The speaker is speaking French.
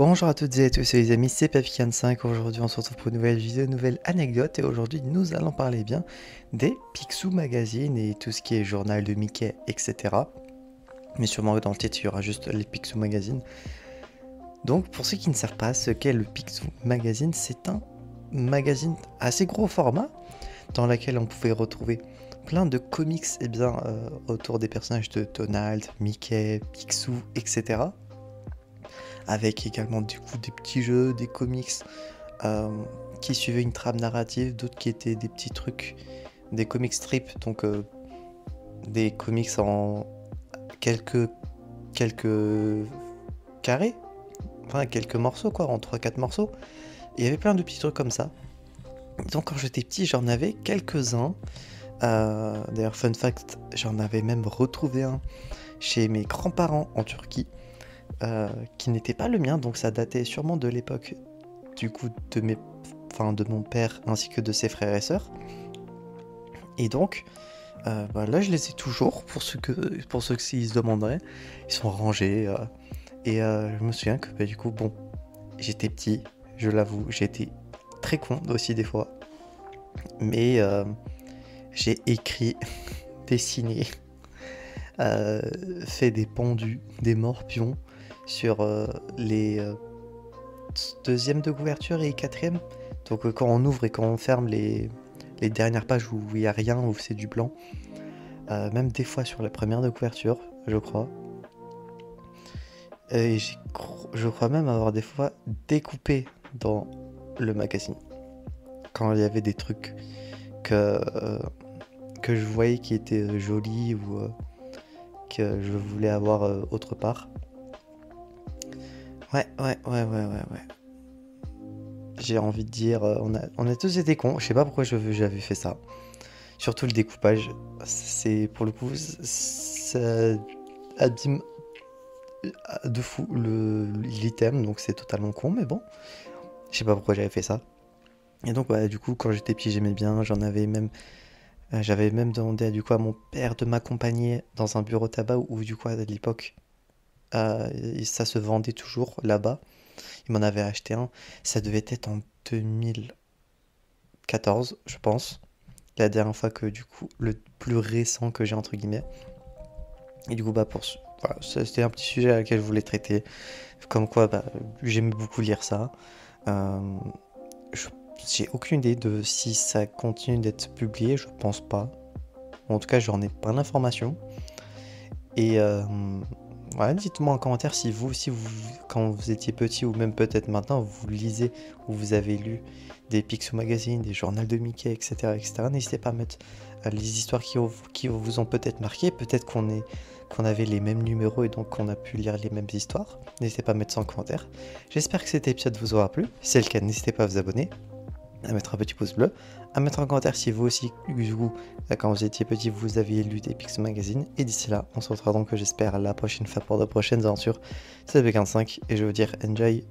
Bonjour à toutes et à tous les amis, c'est Papy45. Aujourd'hui on se retrouve pour une nouvelle vidéo, une nouvelle anecdote. Et aujourd'hui nous allons parler bien des Picsou Magazine et tout ce qui est journal de Mickey, etc. Mais sûrement dans le titre il y aura juste les Picsou Magazine. Donc pour ceux qui ne savent pas ce qu'est le Picsou Magazine, c'est un magazine assez gros format dans lequel on pouvait retrouver plein de comics autour des personnages de Donald, Mickey, Picsou, etc. Avec également du coup des petits jeux, des comics qui suivaient une trame narrative, d'autres qui étaient des petits trucs, des comics strips, donc des comics en quelques carrés, enfin quelques morceaux quoi, en 3-4 morceaux. Et il y avait plein de petits trucs comme ça. Donc quand j'étais petit, j'en avais quelques-uns. D'ailleurs, fun fact, j'en avais même retrouvé un chez mes grands-parents en Turquie. Qui n'était pas le mien, donc ça datait sûrement de l'époque du coup de mon père ainsi que de ses frères et sœurs. Et donc là je les ai toujours pour ceux qui se demanderaient. Ils sont rangés je me souviens que du coup bon, j'étais petit, je l'avoue, j'ai été très con aussi des fois, mais j'ai écrit, dessiné, fait des pendus, des morpions sur les deuxième de couverture et quatrième. Donc quand on ouvre et quand on ferme les dernières pages où il n'y a rien, où c'est du blanc. Même des fois sur la première de couverture, je crois. Et je crois même avoir des fois découpé dans le magazine. Quand il y avait des trucs que je voyais qui étaient jolis ou que je voulais avoir autre part. Ouais. J'ai envie de dire, on a tous été cons. Je sais pas pourquoi j'avais fait ça. Surtout le découpage. C'est pour le coup, ça abîme de fou l'item. Donc c'est totalement con, mais bon. Je sais pas pourquoi j'avais fait ça. Et donc, du coup, quand j'étais petit, j'aimais bien. J'avais même demandé du coup à mon père de m'accompagner dans un bureau tabac où du coup à l'époque, ça se vendait toujours là-bas. Il m'en avait acheté un. Ça devait être en 2014, je pense. La dernière fois que, du coup, le plus récent que j'ai, entre guillemets. Et du coup, voilà, c'était un petit sujet à laquelle je voulais traiter. Comme quoi, j'aimais beaucoup lire ça. Euh, j'ai aucune idée de si ça continue d'être publié, je pense pas. En tout cas, j'en ai pas l'information. Et voilà, dites-moi en commentaire si vous aussi, quand vous étiez petit ou même peut-être maintenant, vous lisez ou vous avez lu des Picsou Magazine, des journaux de Mickey, etc. etc. N'hésitez pas à mettre les histoires qui vous ont peut-être marqué. Peut-être qu'on avait les mêmes numéros et donc qu'on a pu lire les mêmes histoires. N'hésitez pas à mettre ça en commentaire. J'espère que cet épisode vous aura plu. Si c'est le cas, n'hésitez pas à vous abonner, à mettre un petit pouce bleu, à mettre en commentaire si vous aussi, du coup, quand vous étiez petit, vous aviez lu des Picsou Magazine. Et d'ici là, on se retrouvera donc, j'espère, la prochaine fois pour de prochaines aventures. C'est B45 et je veux dire enjoy.